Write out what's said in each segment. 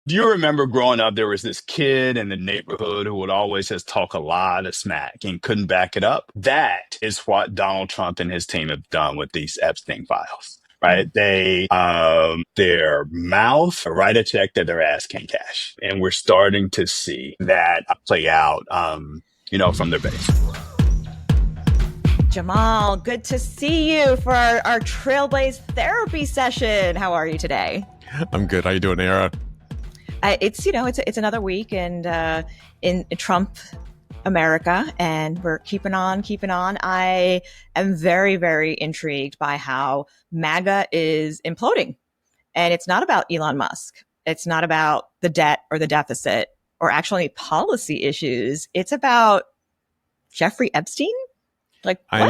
Do you remember growing up, there was this kid in the neighborhood who would always just talk a lot of smack and couldn't back it up? That is what Donald Trump and his team have done with these Epstein files. Right. They, their mouth write a check that their ass can't cash. And we're starting to see that play out, from their base. Jamal, good to see you for our Trailblaze therapy session. How are you today? I'm good. How you doing, Nayyera? It's another week and in Trump America, and we're keeping on. I am very, very intrigued by how MAGA is imploding. And it's not about Elon Musk. It's not about the debt or the deficit or actually policy issues. It's about Jeffrey Epstein. Like, what?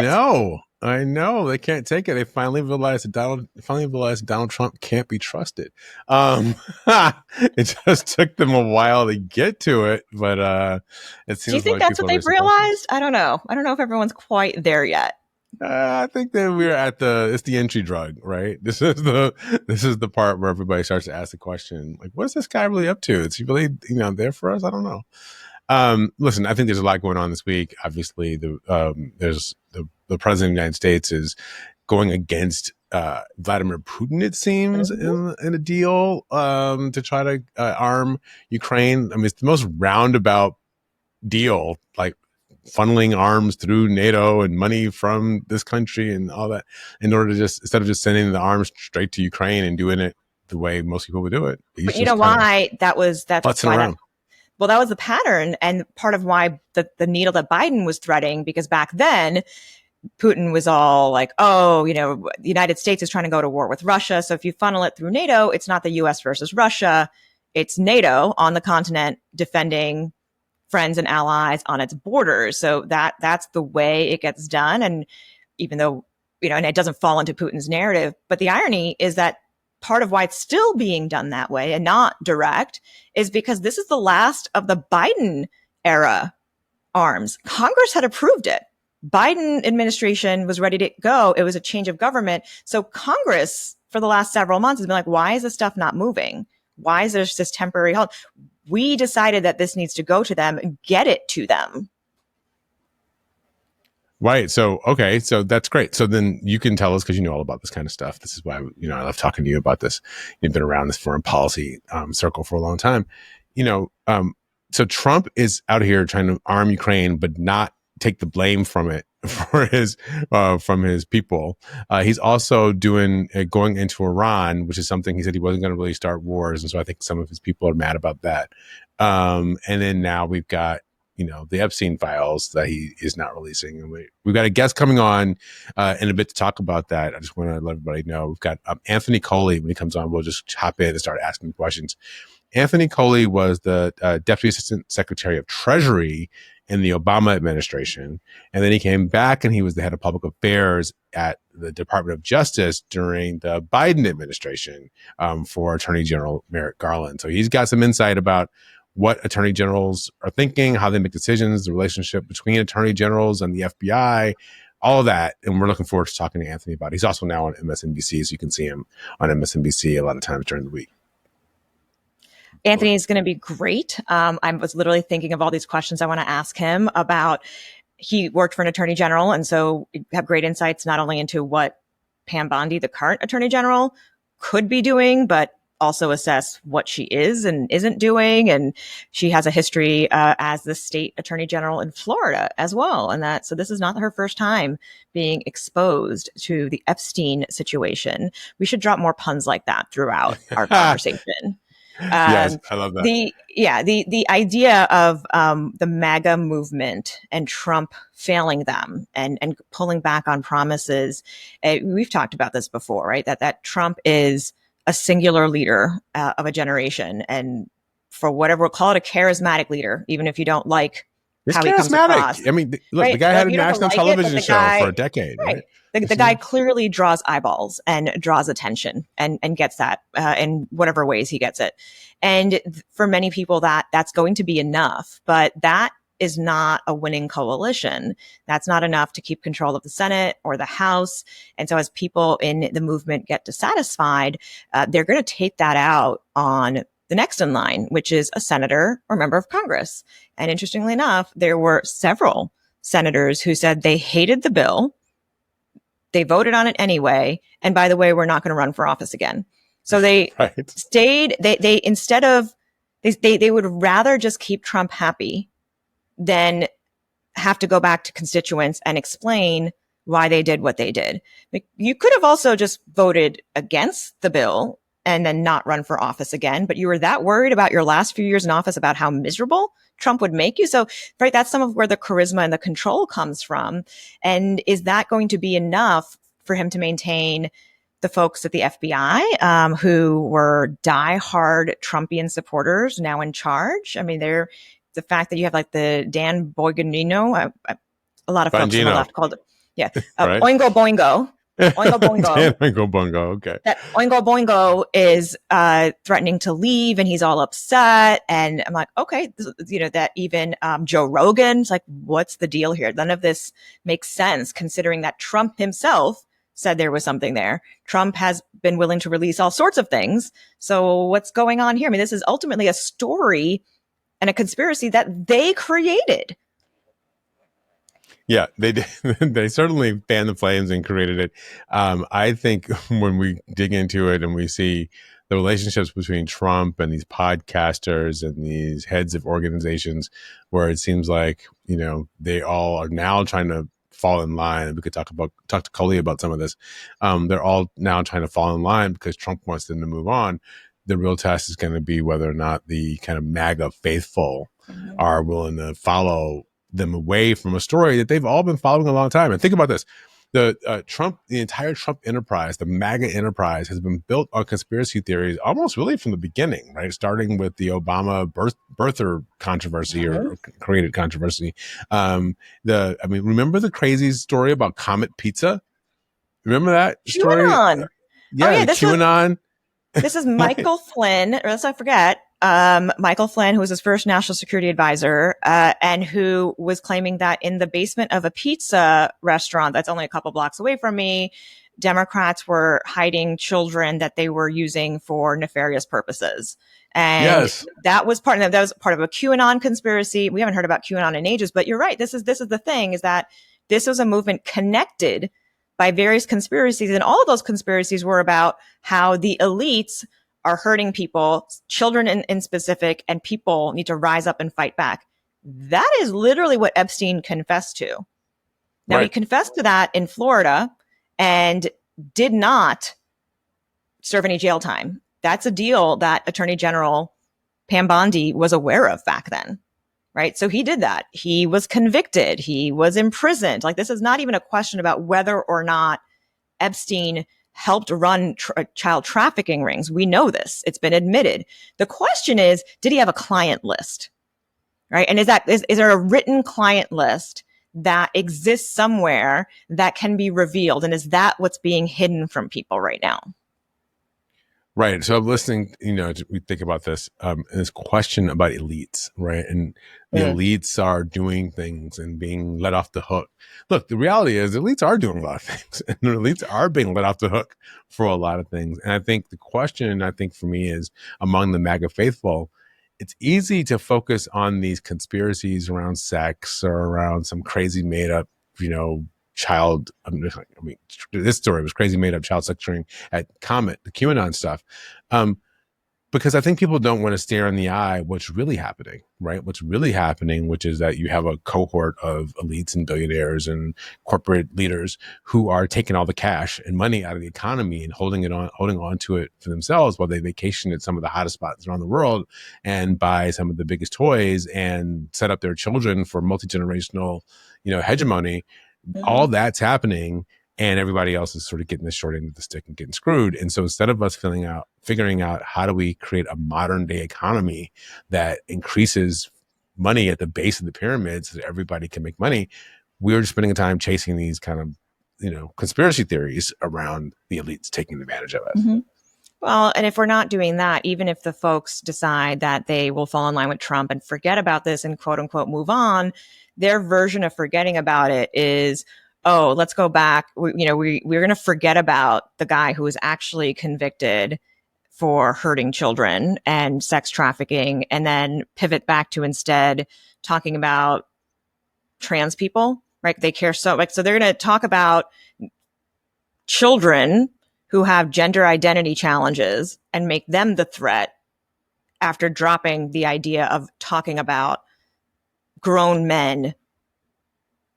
I know. They can't take it. They finally realized that Donald Trump can't be trusted. It just took them a while to get to it, but it seems. Do you think like that's what they've realized? I don't know. I don't know if everyone's quite there yet. I think that we're at it's the entry drug, right? This is the part where everybody starts to ask the question, like, what is this guy really up to? Is he really, there for us? I don't know. Listen, I think there's a lot going on this week. Obviously, there's the president of the United States is going against Vladimir Putin, it seems, in a deal to try to arm Ukraine. I mean, it's the most roundabout deal, like funneling arms through NATO and money from this country and all that, in order to instead of just sending the arms straight to Ukraine and doing it the way most people would do it. But you know why that's why around. Well, that was the pattern, and part of why the needle that Biden was threading, because back then Putin was all like, the United States is trying to go to war with Russia. So if you funnel it through NATO, it's not the US versus Russia. It's NATO on the continent defending friends and allies on its borders. So that's the way it gets done. And even though, and it doesn't fall into Putin's narrative, but the irony is that part of why it's still being done that way and not direct is because this is the last of the Biden era arms. Congress had approved it. Biden administration was ready to go. It was a change of government. So Congress for the last several months has been like, why is this stuff not moving? Why is there this temporary halt? We decided that this needs to go to them and get it to them. Right. So, okay. So that's great. So then you can tell us, because you know all about this kind of stuff. This is why, I love talking to you about this. You've been around this foreign policy circle for a long time. So Trump is out here trying to arm Ukraine, but not take the blame from it from his people. He's also going into Iran, which is something he said he wasn't going to really start wars. And so I think some of his people are mad about that. And then now we've got, the Epstein Files that he is not releasing. And we've got a guest coming on in a bit to talk about that. I just want to let everybody know we've got Anthony Coley. When he comes on, we'll just hop in and start asking questions. Anthony Coley was the Deputy Assistant Secretary of Treasury in the Obama administration. And then he came back and he was the head of public affairs at the Department of Justice during the Biden administration for Attorney General Merrick Garland. So he's got some insight about what attorney generals are thinking, how they make decisions, the relationship between attorney generals and the FBI, all of that. And we're looking forward to talking to Anthony about it. He's also now on MSNBC, so you can see him on MSNBC a lot of times during the week. Anthony is going to be great. I was literally thinking of all these questions I want to ask him about. He worked for an attorney general, and so have great insights not only into what Pam Bondi, the current attorney general, could be doing, but also assess what she is and isn't doing. And she has a history as the state attorney general in Florida as well. And so this is not her first time being exposed to the Epstein situation. We should drop more puns like that throughout our conversation. Yes, I love that. The idea of the MAGA movement and Trump failing them and pulling back on promises. We've talked about this before, right? That Trump is a singular leader of a generation, and for whatever we'll call it, a charismatic leader, even if you don't like how he comes across. I mean, look, right? The guy had a national television show for a decade, right? The guy clearly draws eyeballs and draws attention and gets that in whatever ways he gets it. And for many people that's going to be enough, but that is not a winning coalition. That's not enough to keep control of the Senate or the House. And so as people in the movement get dissatisfied, they're going to take that out on the next in line, which is a senator or member of Congress. And interestingly enough, there were several senators who said they hated the bill. They voted on it anyway. And by the way, we're not going to run for office again. So they stayed, they instead of, they would rather just keep Trump happy than have to go back to constituents and explain why they did what they did. You could have also just voted against the bill and then not run for office again, but you were that worried about your last few years in office about how miserable Trump would make you. So, right, that's some of where the charisma and the control comes from. And is that going to be enough for him to maintain the folks at the FBI who were diehard Trumpian supporters now in charge? I mean, they're the fact that you have like the Dan Bongino, a lot of folks on the left called it, right. Oingo Boingo. Oingo Boingo. Oingo Boingo, okay. That Oingo Boingo is threatening to leave and he's all upset. And I'm like, okay, that even Joe Rogan's like, what's the deal here? None of this makes sense considering that Trump himself said there was something there. Trump has been willing to release all sorts of things. So what's going on here? I mean, this is ultimately a story and a conspiracy that they created. Yeah, they did. They certainly fanned the flames and created it. I think when we dig into it and we see the relationships between Trump and these podcasters and these heads of organizations, where it seems like they all are now trying to fall in line. And we could talk to Coley about some of this. They're all now trying to fall in line because Trump wants them to move on. The real test is going to be whether or not the kind of MAGA faithful are willing to follow them away from a story that they've all been following a long time. And think about this. The entire Trump enterprise, the MAGA enterprise, has been built on conspiracy theories almost really from the beginning, right? Starting with the Obama birther controversy or created controversy. Remember the crazy story about Comet Pizza? Remember that story? QAnon. Yeah, QAnon. This is Michael Flynn, or let's not forget, Michael Flynn, who was his first national security advisor, and who was claiming that in the basement of a pizza restaurant that's only a couple blocks away from me, Democrats were hiding children that they were using for nefarious purposes. And that was part of a QAnon conspiracy. We haven't heard about QAnon in ages, but you're right. This is the thing, is that this was a movement connected by various conspiracies. And all of those conspiracies were about how the elites are hurting people, children in specific, and people need to rise up and fight back. That is literally what Epstein confessed to. Now, he confessed to that in Florida and did not serve any jail time. That's a deal that Attorney General Pam Bondi was aware of back then. Right. So he did that. He was convicted. He was imprisoned. Like, this is not even a question about whether or not Epstein helped run child trafficking rings. We know this. It's been admitted. The question is, did he have a client list? Right. And is there a written client list that exists somewhere that can be revealed? And is that what's being hidden from people right now? Right. So I'm listening, we think about this, this question about elites, right? And the elites are doing things and being let off the hook. Look, the reality is the elites are doing a lot of things, and the elites are being let off the hook for a lot of things. And I think the question, for me, is among the MAGA faithful, it's easy to focus on these conspiracies around sex or around some crazy made up, child. This story was crazy made up child sex ring at Comet, the QAnon stuff. Because I think people don't want to stare in the eye what's really happening, right? What's really happening, which is that you have a cohort of elites and billionaires and corporate leaders who are taking all the cash and money out of the economy and holding on to it for themselves while they vacation at some of the hottest spots around the world and buy some of the biggest toys and set up their children for multi-generational, hegemony. All that's happening, and everybody else is sort of getting the short end of the stick and getting screwed. And so instead of us figuring out how do we create a modern day economy that increases money at the base of the pyramid so that everybody can make money, we're just spending time chasing these kind of, conspiracy theories around the elites taking advantage of us. Mm-hmm. Well, and if we're not doing that, even if the folks decide that they will fall in line with Trump and forget about this and quote unquote move on, their version of forgetting about it is, oh, let's go back. We're going to forget about the guy who was actually convicted for hurting children and sex trafficking, and then pivot back to instead talking about trans people, right? They care so like, so they're going to talk about children who have gender identity challenges and make them the threat after dropping the idea of talking about grown men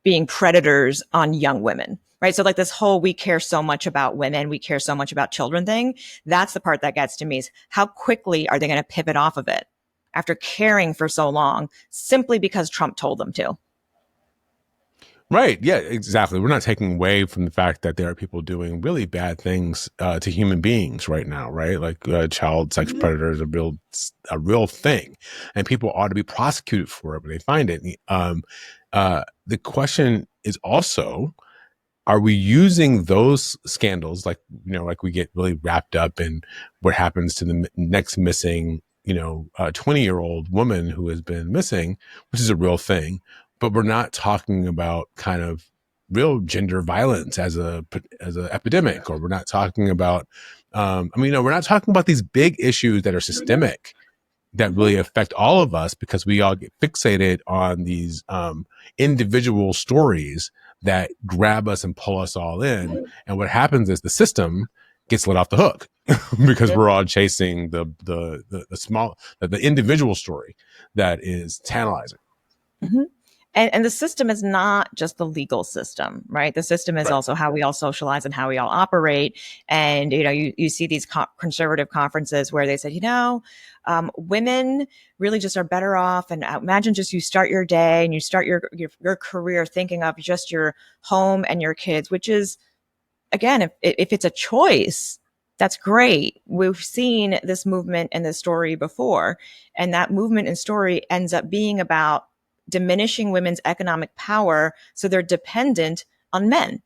being predators on young women, right? So like this whole, we care so much about women, we care so much about children thing. That's the part that gets to me, is how quickly are they going to pivot off of it after caring for so long, simply because Trump told them to? Right. Yeah, exactly. We're not taking away from the fact that there are people doing really bad things to human beings right now, right? Like child sex predators are a real thing, and people ought to be prosecuted for it when they find it. The question is also, are we using those scandals, like, like we get really wrapped up in what happens to the next missing, 20-year-old woman who has been missing, which is a real thing, but we're not talking about kind of real gender violence as a epidemic, or we're not talking about, we're not talking about these big issues that are systemic, that really affect all of us, because we all get fixated on these individual stories that grab us and pull us all in. And what happens is the system gets let off the hook because we're all chasing the individual story that is tantalizing. Mm-hmm. And the system is not just the legal system, right? The system is also how we all socialize and how we all operate. And, you see these conservative conferences where they said, women really just are better off. And imagine just you start your day and you start your career thinking of just your home and your kids, which is, again, if it's a choice, that's great. We've seen this movement and this story before, and that movement and story ends up being about diminishing women's economic power, so they're dependent on men.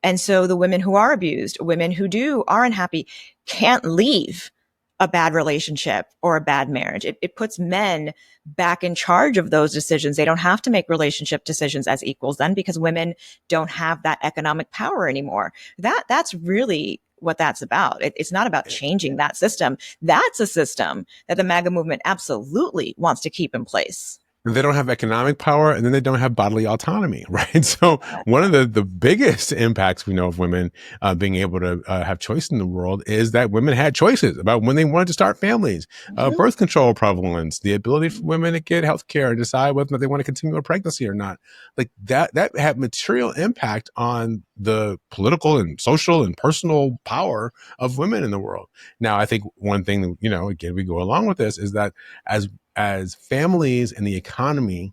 And so the women who are abused, women who are unhappy, can't leave a bad relationship or a bad marriage. It puts men back in charge of those decisions. They don't have to make relationship decisions as equals then, because women don't have that economic power anymore. That's really what that's about. It's not about changing that system. That's a system that the MAGA movement absolutely wants to keep in place. They don't have economic power, and then they don't have bodily autonomy, right? So one of the biggest impacts we know of women being able to have choice in the world is that women had choices about when they wanted to start families, birth control prevalence, the ability for women to get health care and decide whether they want to continue a pregnancy or not. Like that had material impact on the political and social and personal power of women in the world. Now, I think one thing that, again, we go along with this is that as families and the economy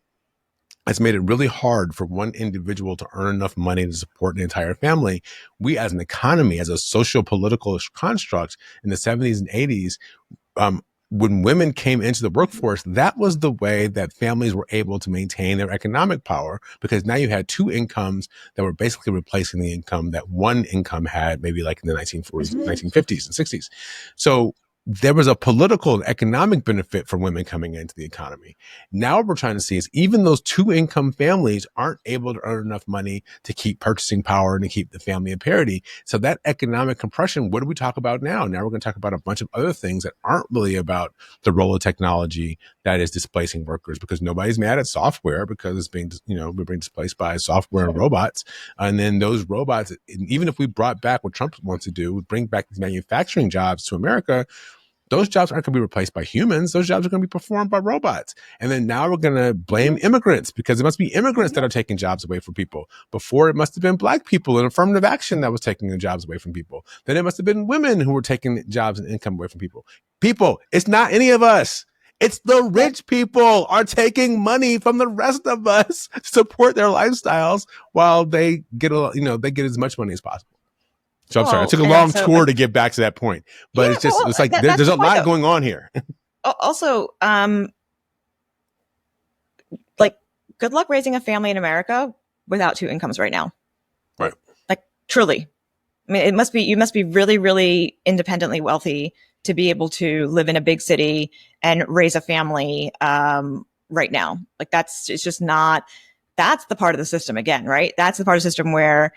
has made it really hard for one individual to earn enough money to support an entire family, we as an economy, as a socio-political construct in the 70s and 80s, when women came into the workforce, that was the way that families were able to maintain their economic power, because now you had two incomes that were basically replacing the income that one income had, maybe like in the 1940s, 1950s and 60s. So there was a political and economic benefit for women coming into the economy. Now what we're trying to see is even those two income families aren't able to earn enough money to keep purchasing power and to keep the family in parity. So that economic compression, what do we talk about now? Now we're going to talk about a bunch of other things that aren't really about the role of technology that is displacing workers, because nobody's mad at software, because it's being, we're being displaced by software and robots. And then those robots, even if we brought back what Trump wants to do, we bring back these manufacturing jobs to America, those jobs aren't going to be replaced by humans. Those jobs are going to be performed by robots. And then now we're going to blame immigrants, because it must be immigrants that are taking jobs away from people. Before, it must have been Black people in affirmative action that was taking the jobs away from people. Then it must have been women who were taking jobs and income away from people. People, it's not any of us. It's the rich people are taking money from the rest of us to support their lifestyles while they get they get as much money as possible. So I'm sorry, I took a long tour to get back to that point, but it's like there's a lot going on here. Also, good luck raising a family in America without two incomes right now. Right. Like, truly. I mean, you must be really, really independently wealthy to be able to live in a big city and raise a family right now. Like, it's just not, that's the part of the system again, right? That's the part of the system where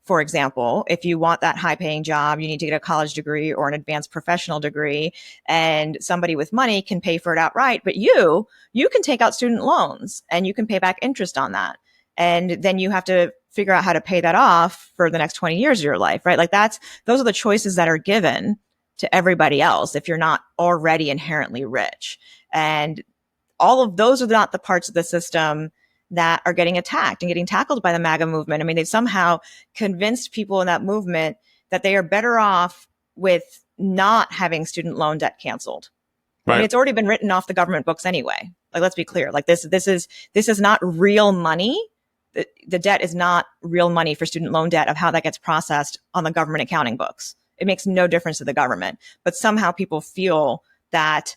for example, if you want that high paying job, you need to get a college degree or an advanced professional degree, and somebody with money can pay for it outright. But you can take out student loans and you can pay back interest on that. And then you have to figure out how to pay that off for the next 20 years of your life, right? Like those are the choices that are given to everybody else if you're not already inherently rich. And all of those are not the parts of the system that are getting attacked and getting tackled by the MAGA movement. I mean, they've somehow convinced people in that movement that they are better off with not having student loan debt canceled. Right. I mean, it's already been written off the government books anyway. Like, let's be clear. Like this is not real money. The debt is not real money for student loan debt of how that gets processed on the government accounting books. It makes no difference to the government, but somehow people feel that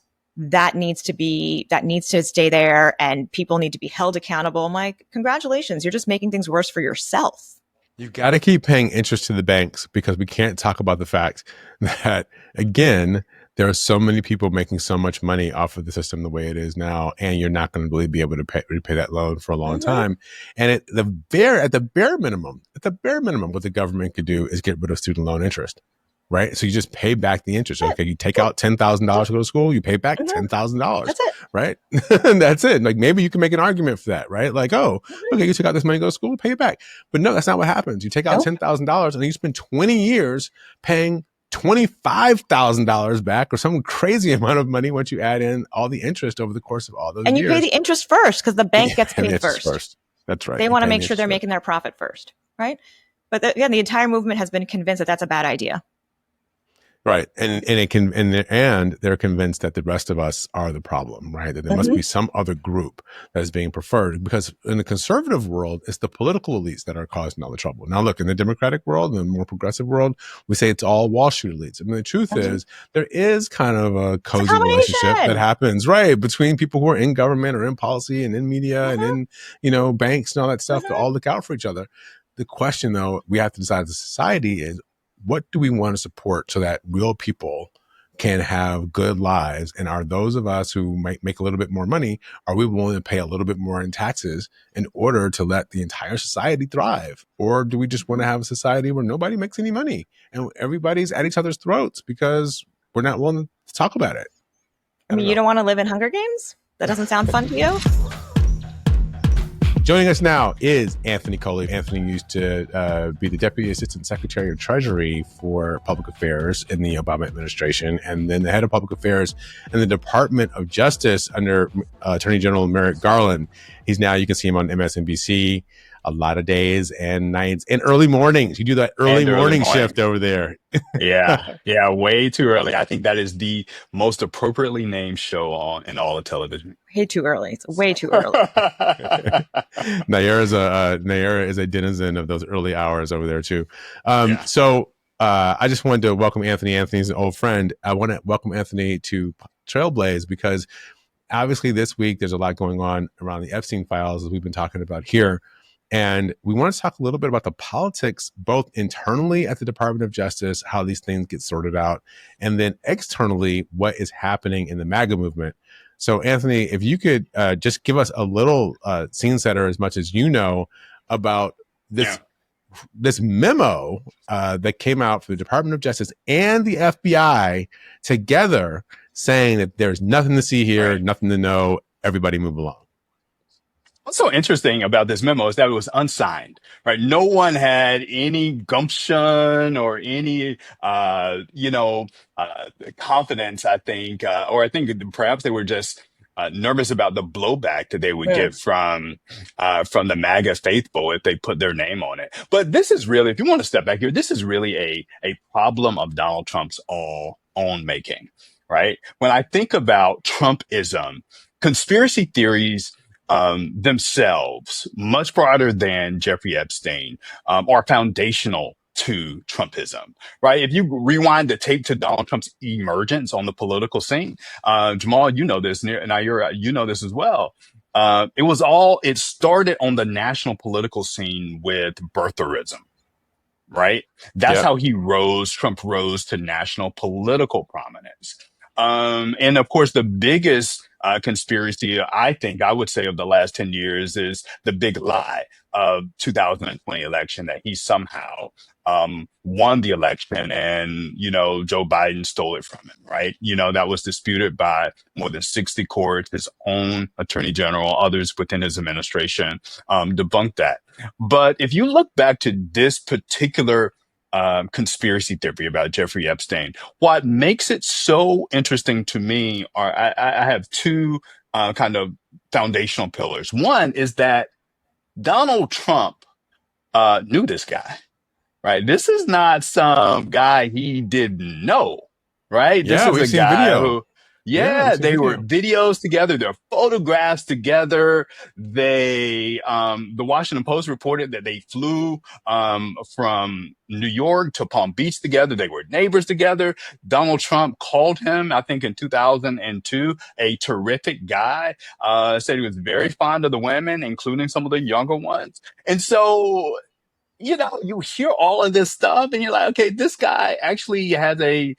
needs to stay there and people need to be held accountable. I'm like, congratulations. You're just making things worse for yourself. You've got to keep paying interest to the banks, because we can't talk about the fact that, again, there are so many people making so much money off of the system the way it is now, and you're not going to really be able to repay that loan for a long time. And at the bare minimum, what the government could do is get rid of student loan interest. Right. So you just pay back the interest. Okay. You take out $10,000 to go to school, you pay back $10,000. That's it. Right. And that's it. Like, maybe you can make an argument for that. Right. Like, oh, okay, you took out this money to go to school, pay it back. But no, that's not what happens. You take out $10,000 and you spend 20 years paying $25,000 back, or some crazy amount of money once you add in all the interest over the course of all those years. And you pay the interest first, because the bank gets paid first. That's right. They want to make sure they're making their profit first. Right. But again, the entire movement has been convinced that that's a bad idea. Right. And they're convinced that the rest of us are the problem, right? That there must be some other group that is being preferred, because in the conservative world, it's the political elites that are causing all the trouble. Now, look, in the Democratic world, in the more progressive world, we say it's all Wall Street elites. I mean, the truth is there is kind of a cozy relationship that happens, right, between people who are in government or in policy and in media and in, banks and all that stuff. They all look out for each other. The question, though, we have to decide as a society is, what do we want to support so that real people can have good lives? And are those of us who might make a little bit more money, are we willing to pay a little bit more in taxes in order to let the entire society thrive? Or do we just want to have a society where nobody makes any money and everybody's at each other's throats because we're not willing to talk about it? I mean, you don't want to live in Hunger Games? That doesn't sound fun to you? Joining us now is Anthony Coley. Anthony used to be the Deputy Assistant Secretary of Treasury for Public Affairs in the Obama administration, and then the head of Public Affairs in the Department of Justice under Attorney General Merrick Garland. He's now, you can see him on MSNBC a lot of days and nights and early mornings. You do that early morning shift over there. Yeah, way too early. I think that is the most appropriately named show in all of television. Way too early. It's way too early. Nayyera is a denizen of those early hours over there too. So I just wanted to welcome Anthony. Anthony's an old friend. I want to welcome Anthony to Trailblaze, because obviously this week there's a lot going on around the Epstein Files, as we've been talking about here. And we want to talk a little bit about the politics, both internally at the Department of Justice, how these things get sorted out, and then externally, what is happening in the MAGA movement. So, Anthony, if you could just give us a little scene setter, as much as you know, about this memo that came out from the Department of Justice and the FBI together, saying that there's nothing to see here, nothing to know, everybody move along. What's so interesting about this memo is that it was unsigned, right? No one had any gumption or any, confidence, I think, or I think perhaps they were just nervous about the blowback that they would get from the MAGA faithful if they put their name on it. But this is really, if you want to step back here, this is really a problem of Donald Trump's own making, right? When I think about Trumpism, conspiracy theories themselves, much broader than Jeffrey Epstein, are foundational to Trumpism, right? If you rewind the tape to Donald Trump's emergence on the political scene, Jamal, you know this, Nayyera, you know this as well. It started on the national political scene with birtherism, right? That's how Trump rose to national political prominence. And of course, the biggest conspiracy, I would say, of the last 10 years is the big lie of 2020 election that he somehow won the election and, Joe Biden stole it from him, right? That was disputed by more than 60 courts, his own attorney general, others within his administration debunked that. But if you look back to this particular conspiracy theory about Jeffrey Epstein, what makes it so interesting to me are I have two kind of foundational pillars. One is that Donald Trump knew this guy, right? This is not some guy he didn't know, right? Yeah, This we've is a seen guy video. who, Yeah, we've seen they were video. videos together, they're photographs together. The Washington Post reported that they flew from New York to Palm Beach together. They were neighbors together. Donald Trump called him, I think in 2002, a terrific guy, said he was very fond of the women, including some of the younger ones. And so, you hear all of this stuff and you're like, okay, this guy actually has a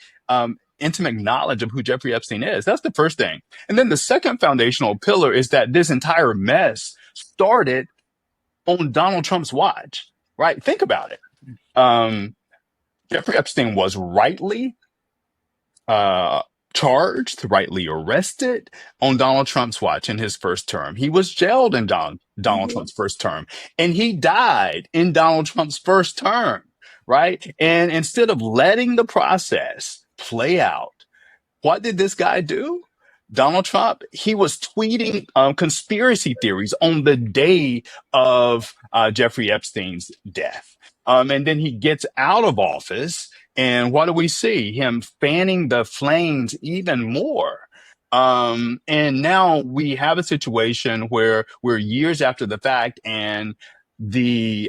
intimate knowledge of who Jeffrey Epstein is. That's the first thing. And then the second foundational pillar is that this entire mess started on Donald Trump's watch, right? Think about it. Jeffrey Epstein was rightly charged, rightly arrested on Donald Trump's watch in his first term. He was jailed in Donald Trump's first term, and he died in Donald Trump's first term, right? And instead of letting the process play out, what did this guy do? Donald Trump, he was tweeting conspiracy theories on the day of Jeffrey Epstein's death. And then he gets out of office, and what do we see? Him fanning the flames even more. And now we have a situation where we're years after the fact, and the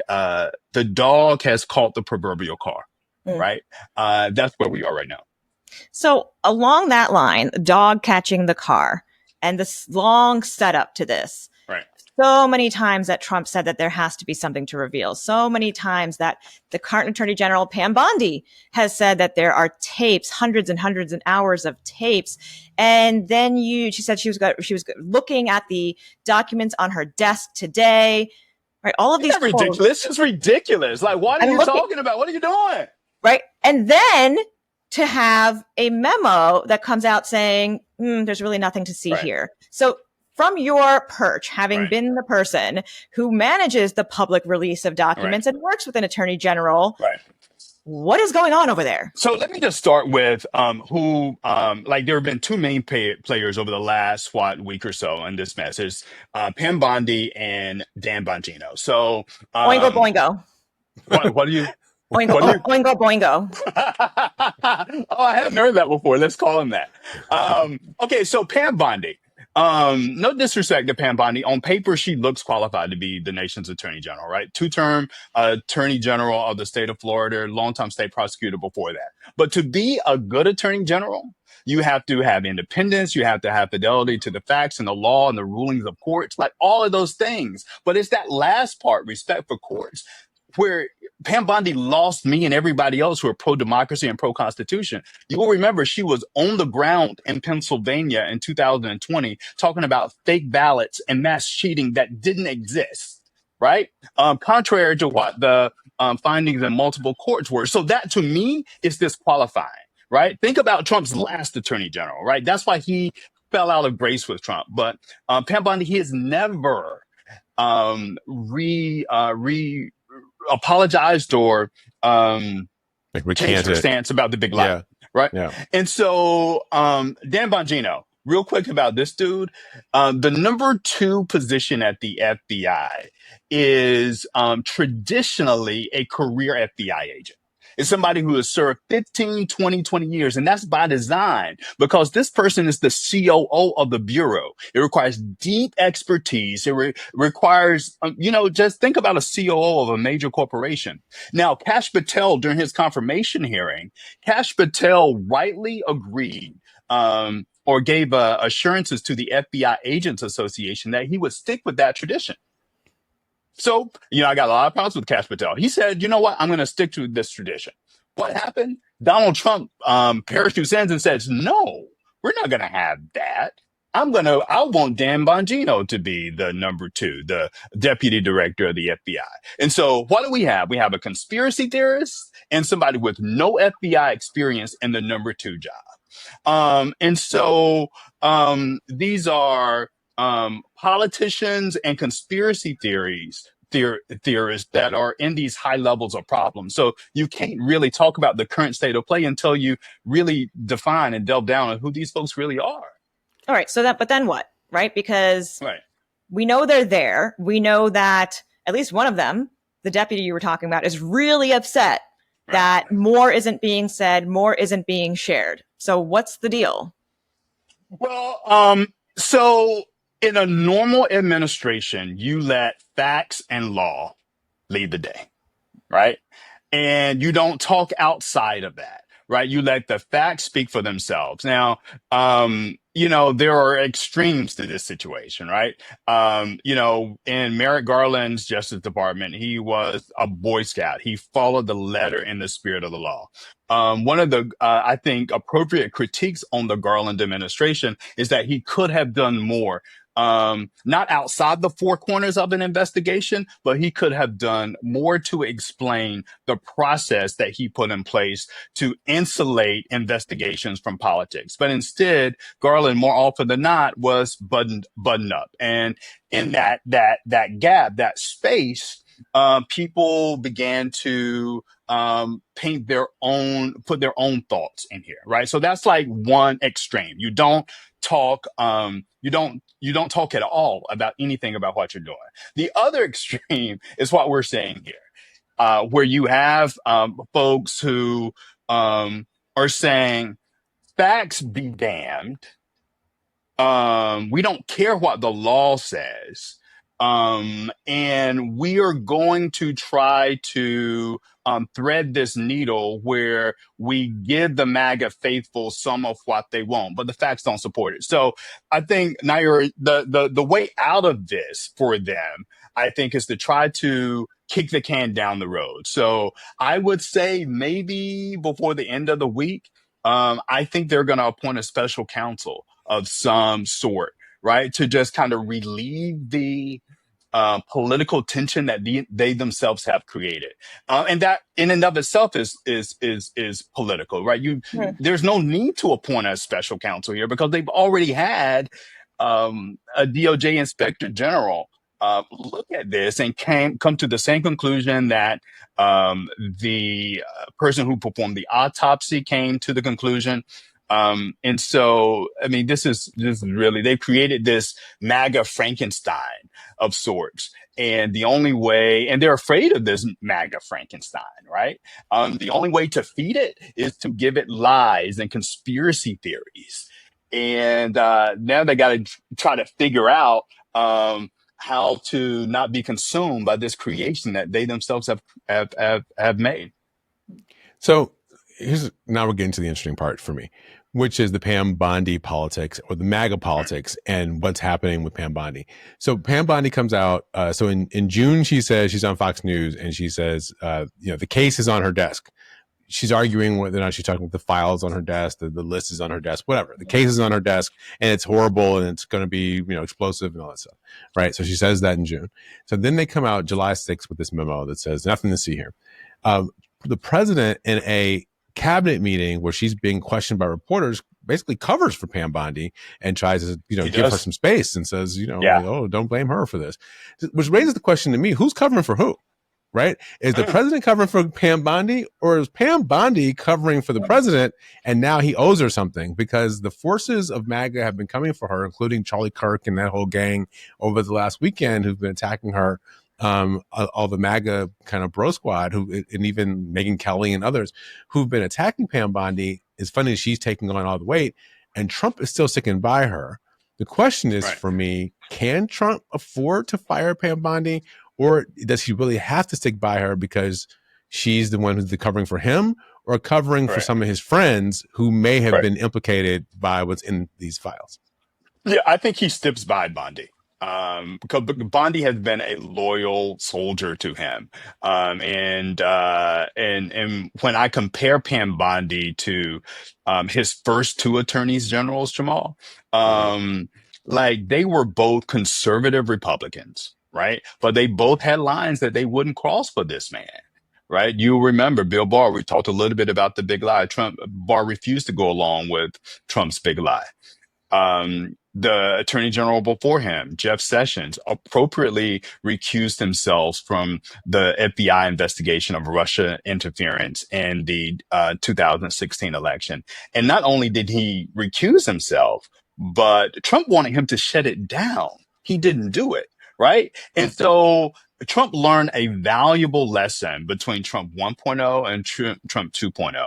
dog has caught the proverbial car, right? That's where we are right now. So along that line, dog catching the car and this long setup to this. Right. So many times that Trump said that there has to be something to reveal. So many times that the current Attorney General, Pam Bondi, has said that there are tapes, hundreds and hundreds of hours of tapes. And then she said she was looking at the documents on her desk today. Right. All of these. Isn't that ridiculous? This is ridiculous. Like, what are you talking about? What are you doing? Right. And then to have a memo that comes out saying, there's really nothing to see here. So from your perch, having been the person who manages the public release of documents and works with an attorney general, what is going on over there? So let me just start with there have been two main players over the last week or so in this mess. There's Pam Bondi and Dan Bongino. So Boingo boingo. What do you? Oingo boingo. Oh, I haven't heard that before. Let's call him that. Okay, so Pam Bondi. No disrespect to Pam Bondi. On paper, she looks qualified to be the nation's attorney general, right? Two-term attorney general of the state of Florida, longtime state prosecutor before that. But to be a good attorney general, you have to have independence. You have to have fidelity to the facts and the law and the rulings of courts, like all of those things. But it's that last part, respect for courts, where Pam Bondi lost me and everybody else who are pro-democracy and pro-constitution. You will remember she was on the ground in Pennsylvania in 2020 talking about fake ballots and mass cheating that didn't exist, right? Contrary to what the findings in multiple courts were. So that, to me, is disqualifying, right? Think about Trump's last attorney general, right? That's why he fell out of grace with Trump. But Pam Bondi, he has never apologized or changed her stance about the big lie, right? Yeah. And so Dan Bongino, real quick about this dude, the number 2 position at the FBI is traditionally a career FBI agent. It's somebody who has served 15, 20 years. And that's by design, because this person is the COO of the Bureau. It requires deep expertise. It requires, just think about a COO of a major corporation. Now, Kash Patel, during his confirmation hearing, Kash Patel rightly agreed or gave assurances to the FBI Agents Association that he would stick with that tradition. So, I got a lot of problems with Kash Patel. He said, you know what? I'm going to stick to this tradition. What happened? Donald Trump parachutes in and says, no, we're not going to have that. I want Dan Bongino to be the number 2, the deputy director of the FBI. And so what do we have? We have a conspiracy theorist and somebody with no FBI experience in the number 2 job. And so these are politicians and conspiracy theorists that are in these high levels of problems. So you can't really talk about the current state of play until you really define and delve down on who these folks really are. All right. But then what? Right? Because Right. we know they're there. We know that at least one of them, the deputy you were talking about, is really upset that more isn't being said, more isn't being shared. So what's the deal? Well, so in a normal administration, you let facts and law lead the day, right? And you don't talk outside of that, right? You let the facts speak for themselves. Now, there are extremes to this situation, right? In Merrick Garland's Justice Department, he was a Boy Scout. He followed the letter and the spirit of the law. One of the, I think, appropriate critiques on the Garland administration is that he could have done more. Not outside the 4 corners of an investigation, but he could have done more to explain the process that he put in place to insulate investigations from politics. But instead, Garland, more often than not, was buttoned up. And in that gap, that space, people began to put their own thoughts in here, right? So that's like one extreme. You don't talk you don't talk at all about anything about what you're doing. The other extreme is what we're saying here, where you have folks who are saying, facts be damned. We don't care what the law says. And we are going to try to thread this needle where we give the MAGA faithful some of what they want, but the facts don't support it. So I think, Nayyera, the way out of this for them, I think, is to try to kick the can down the road. So I would say maybe before the end of the week, I think they're going to appoint a special counsel of some sort, right, to just kind of relieve the political tension that they themselves have created, and that in and of itself is political, right? There's no need to appoint a special counsel here because they've already had a DOJ Inspector General look at this and come to the same conclusion that the person who performed the autopsy came to the conclusion. And so, I mean, this is really, they've created this MAGA Frankenstein of sorts. And the only way, and they're afraid of this MAGA Frankenstein, right? The only way to feed it is to give it lies and conspiracy theories. And now they got to try to figure out how to not be consumed by this creation that they themselves have made. So now we're getting to the interesting part for me, which is the Pam Bondi politics or the MAGA politics and what's happening with Pam Bondi. So Pam Bondi comes out. So in June, she says, she's on Fox News and she says, the case is on her desk. She's arguing whether or not she's talking about the files on her desk, the list is on her desk, whatever. The case is on her desk and it's horrible and it's going to be, explosive and all that stuff. Right. So she says that in June. So then they come out July 6th with this memo that says nothing to see here. The president in a cabinet meeting where she's being questioned by reporters basically covers for Pam Bondi and tries to, give her some space and says, don't blame her for this, which raises the question to me, who's covering for who, right? Is the president covering for Pam Bondi or is Pam Bondi covering for the president? And now he owes her something because the forces of MAGA have been coming for her, including Charlie Kirk and that whole gang over the last weekend who've been attacking her. All the MAGA kind of bro squad and even Megyn Kelly and others who've been attacking Pam Bondi. It's funny she's taking on all the weight and Trump is still sticking by her. The question is for me, can Trump afford to fire Pam Bondi or does he really have to stick by her because she's the one who's covering for him or covering for some of his friends who may have been implicated by what's in these files? Yeah, I think he sticks by Bondi. Because Bondi has been a loyal soldier to him. And when I compare Pam Bondi to his first two attorneys generals, Jamal, like they were both conservative Republicans, right? But they both had lines that they wouldn't cross for this man. Right. You remember Bill Barr. We talked a little bit about the big lie. Barr refused to go along with Trump's big lie. The attorney general before him, Jeff Sessions, appropriately recused himself from the FBI investigation of Russia interference in the 2016 election. And not only did he recuse himself, but Trump wanted him to shut it down. He didn't do it, right? And so Trump learned a valuable lesson between Trump 1.0 and Trump 2.0.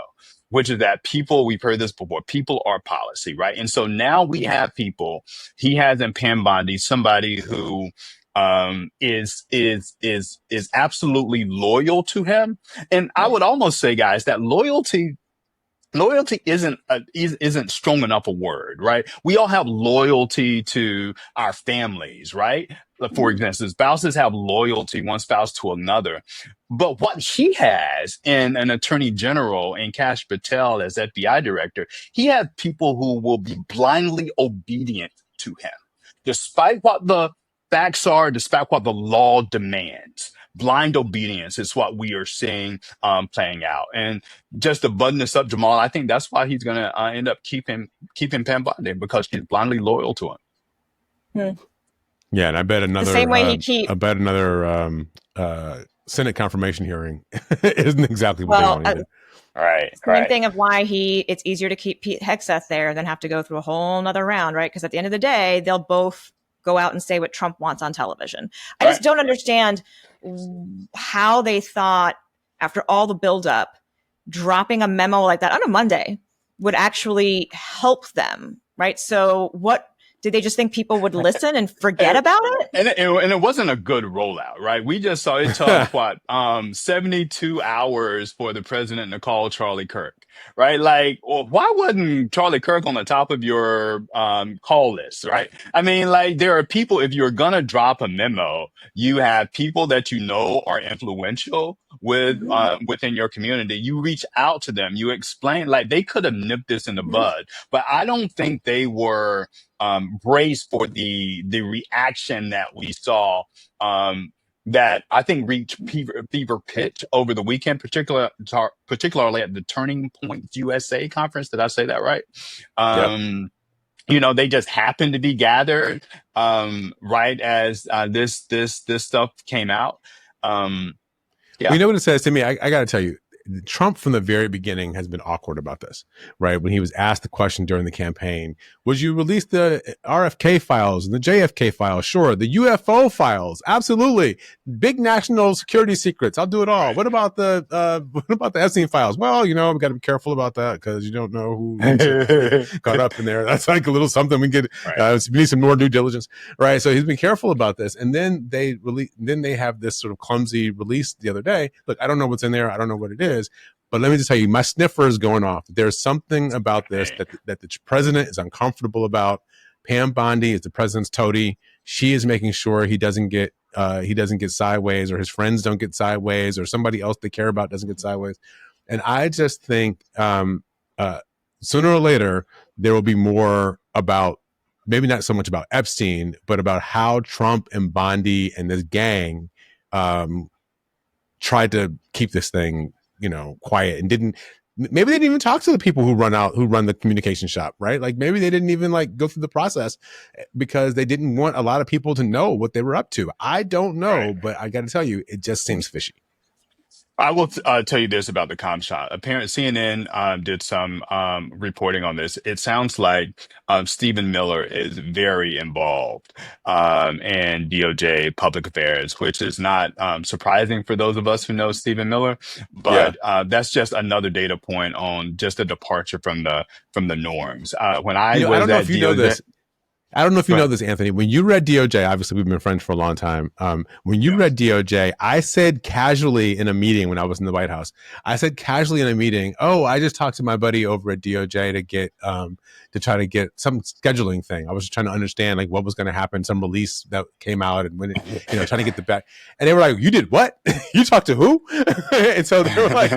Which is that people, we've heard this before, people are policy, right? And so now we have people, he has in Pam Bondi, somebody who is absolutely loyal to him. And I would almost say, guys, that loyalty isn't strong enough a word, right? We all have loyalty to our families, right? For example, spouses have loyalty, one spouse to another. But what he has in an attorney general and Kash Patel as FBI director, he has people who will be blindly obedient to him, despite what the facts are, despite what the law demands. Blind obedience is what we are seeing playing out. And just to button this up, Jamal, I think that's why he's going to end up keeping Pam Bondi, because she's blindly loyal to him. Yeah, and I bet another the same way Senate confirmation hearing isn't exactly what they wanted. Right. Same thing of why it's easier to keep Pete Hegseth there than have to go through a whole nother round, right? Because at the end of the day, they'll both go out and say what Trump wants on television. I just don't understand how they thought, after all the buildup, dropping a memo like that on a Monday would actually help them, right? So what did they just think people would listen and forget about it? And it wasn't a good rollout, right? We just saw it took 72 hours for the president to call Charlie Kirk, right? Like, well, why wasn't Charlie Kirk on the top of your call list, right? I mean, like, there are people, if you're gonna drop a memo, you have people that you know are influential within your community. You reach out to them, you explain, like, they could have nipped this in the bud, but I don't think they were braced for the reaction that we saw, that I think reached fever pitch over the weekend, particularly at the Turning Point USA conference. Did I say that right? Yep. You know, they just happened to be gathered right as this stuff came out. Yeah. You know what it says to me? I got to tell you, Trump from the very beginning has been awkward about this, right? When he was asked the question during the campaign, would you release the RFK files and the JFK files? Sure. The UFO files? Absolutely. Big national security secrets. I'll do it all. What about the Epstein files? Well, you know, we got to be careful about that because you don't know who got up in there. That's like a little something we get. We need some more due diligence, right? So he's been careful about this. And then they have this sort of clumsy release the other day. Look, I don't know what's in there. I don't know what it is. But let me just tell you, my sniffer is going off. There's something about this that the president is uncomfortable about. Pam Bondi is the president's toady. She is making sure he doesn't get sideways, or his friends don't get sideways, or somebody else they care about doesn't get sideways. And I just think sooner or later there will be more about, maybe not so much about Epstein, but about how Trump and Bondi and this gang tried to keep this thing, you know, quiet, and maybe they didn't even talk to the people who run the communication shop, right? Like maybe they didn't even like go through the process because they didn't want a lot of people to know what they were up to. I don't know, but I got to tell you, it just seems fishy. I will tell you this about the comm shop. Apparently, CNN did some reporting on this. It sounds like Stephen Miller is very involved in DOJ public affairs, which is not surprising for those of us who know Stephen Miller. But that's just another data point on just a departure from the norms. When I was I don't know at if you know DOJ, this. I don't know if you know Right. this, Anthony. When you read DOJ, obviously we've been friends for a long time. When you read DOJ, I said casually in a meeting when I was in the White House, I said casually in a meeting, "Oh, I just talked to my buddy over at DOJ to get to try to get some scheduling thing. I was just trying to understand like what was going to happen, some release that came out, and when it, trying to get the back." And they were like, "You did what? You talked to who?" And so they were like,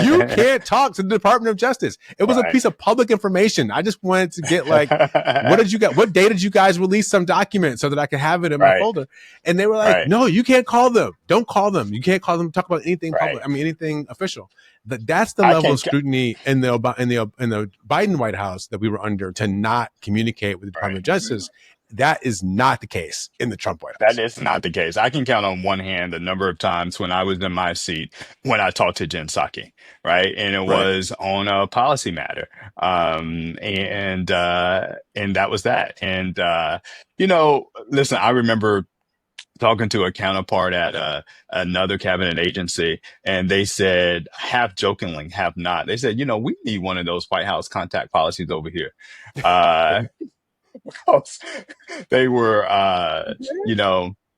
"You can't talk to the Department of Justice." It was a piece of public information. I just wanted to get like, what did you get? What day did you guys release some document so that I could have it in my folder? And they were like, "No, you can't call them. Don't call them. You can't call them. Talk about anything public. I mean, anything official." That's the level of scrutiny in the Biden White House that we were under to not communicate with the Department of Justice. That is not the case in the Trump White House. That is not the case. I can count on one hand the number of times when I was in my seat when I talked to Jen Psaki, right? And it was on a policy matter. And that was that. And, listen, I remember talking to a counterpart at another cabinet agency, and they said, half jokingly, half not, they said, we need one of those White House contact policies over here. They were,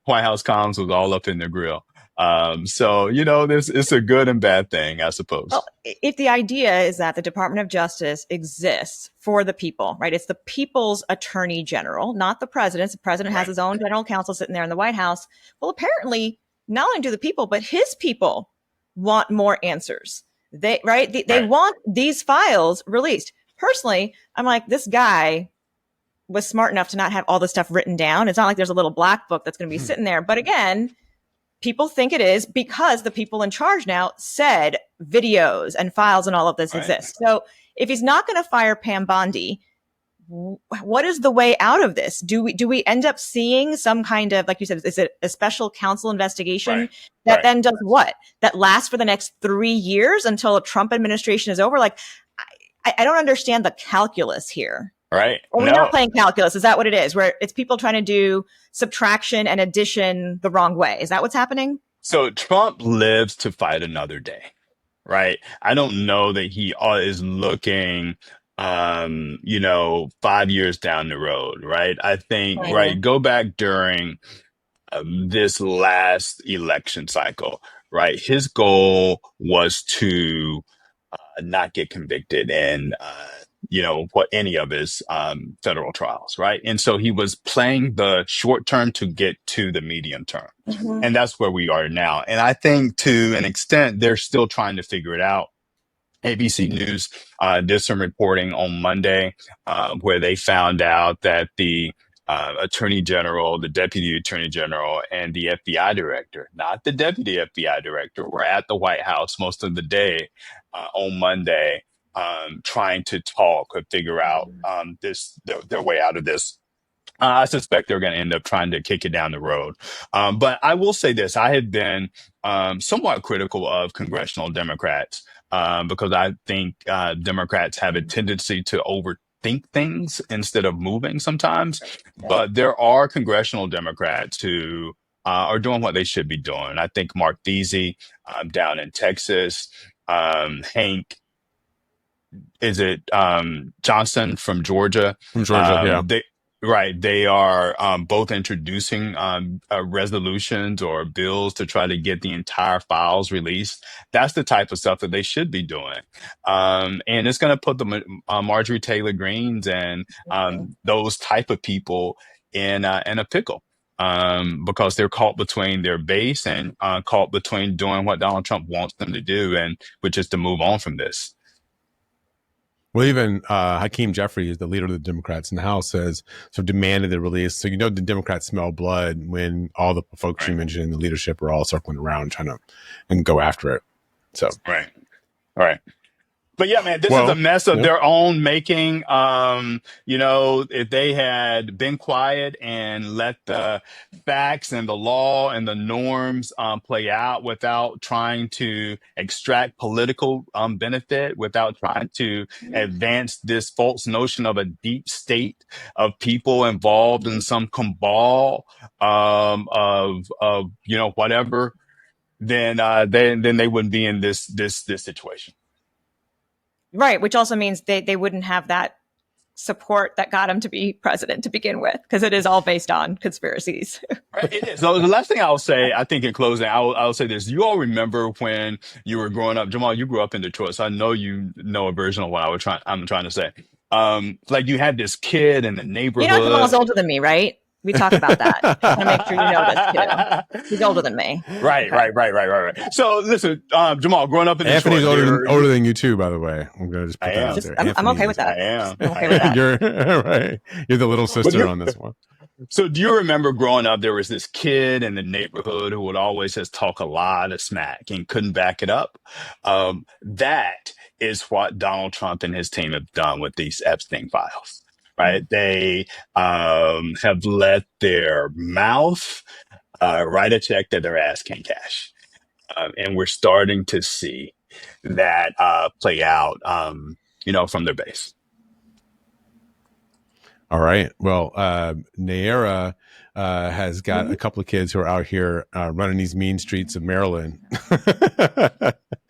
White House comms was all up in their grill. So, it's a good and bad thing, I suppose. Well, if the idea is that the Department of Justice exists for the people, right? It's the people's attorney general, not the president's. The president has his own general counsel sitting there in the White House. Well, apparently, not only do the people, but his people want more answers. They want these files released. Personally, I'm like, this guy was smart enough to not have all this stuff written down. It's not like there's a little black book that's going to be sitting there. But again, people think it is because the people in charge now said videos and files and all of this exist. So if he's not going to fire Pam Bondi, what is the way out of this? Do we end up seeing some kind of, like you said, is it a special counsel investigation that then does what? That lasts for the next 3 years until a Trump administration is over? Like, I don't understand the calculus here. Right. Or we're not playing calculus. Is that what it is? Where it's people trying to do subtraction and addition the wrong way. Is that what's happening? So Trump lives to fight another day, right? I don't know that he is looking, 5 years down the road, right? I think, go back during this last election cycle, right? His goal was to not get convicted in any of his federal trials, right? And so he was playing the short term to get to the medium term. And that's where we are now. And I think to an extent, they're still trying to figure it out. ABC News did some reporting on Monday where they found out that the Attorney General, the Deputy Attorney General, and the FBI Director, not the Deputy FBI Director, were at the White House most of the day on Monday, trying to talk or figure out their way out of this. I suspect they're going to end up trying to kick it down the road. But I will say this: I have been somewhat critical of congressional Democrats because I think Democrats have a tendency to overthink things instead of moving sometimes. But there are congressional Democrats who are doing what they should be doing. I think Mark Veazey down in Texas, Hank. Is it Johnson from Georgia? From Georgia, yeah. They are both introducing resolutions or bills to try to get the entire files released. That's the type of stuff that they should be doing. And it's going to put the Marjorie Taylor Greens and those type of people in a pickle. Because they're caught between their base and caught between doing what Donald Trump wants them to do, and which is to move on from this. Well, even Hakeem Jeffries, the leader of the Democrats in the House, says demanded the release. So the Democrats smell blood when all the folks you mentioned in the leadership are all circling around trying to and go after it. So right. But yeah, man, this is a mess of their own making. If they had been quiet and let the facts and the law and the norms play out without trying to extract political benefit, without trying to advance this false notion of a deep state of people involved in some cabal of whatever, then they wouldn't be in this situation. Right, which also means they wouldn't have that support that got him to be president to begin with, because it is all based on conspiracies. Right, it is. So the last thing I'll say, I think in closing, I'll say this. You all remember when you were growing up, Jamal, you grew up in Detroit, so I know you know a version of what I'm trying to say. Like you had this kid in the neighborhood. You know, Jamal's older than me, right? We talk about that. I want to make sure you know this too. He's older than me. Right. So listen, Jamal, growing up in Detroit, Anthony's older than you too, by the way. I'm gonna just put that out there. I'm okay with that. I am. I'm okay with that. You're right. You're the little sister on this one. So do you remember growing up, there was this kid in the neighborhood who would always just talk a lot of smack and couldn't back it up? That is what Donald Trump and his team have done with these Epstein files. Right? They have let their mouth write a check that their ass can't cash. And we're starting to see that play out, from their base. All right. Well, Nayyera has got a couple of kids who are out here running these mean streets of Maryland.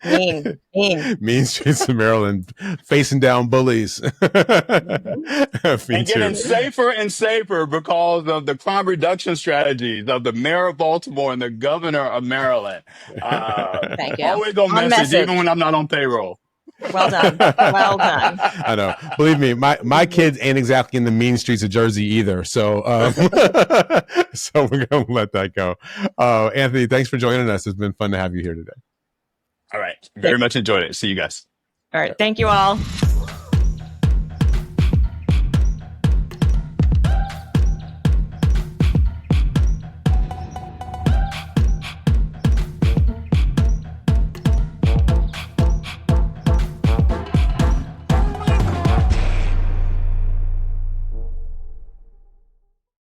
Mean streets of Maryland, facing down bullies. And getting safer and safer because of the crime reduction strategies of the mayor of Baltimore and the governor of Maryland. Thank you. Always on message, even when I'm not on payroll. Well done. Well done. I know. Believe me, my kids ain't exactly in the mean streets of Jersey either. So, so we're going to let that go. Anthony, thanks for joining us. It's been fun to have you here today. All right. Very much enjoyed it. See you guys. All right. Thank you all.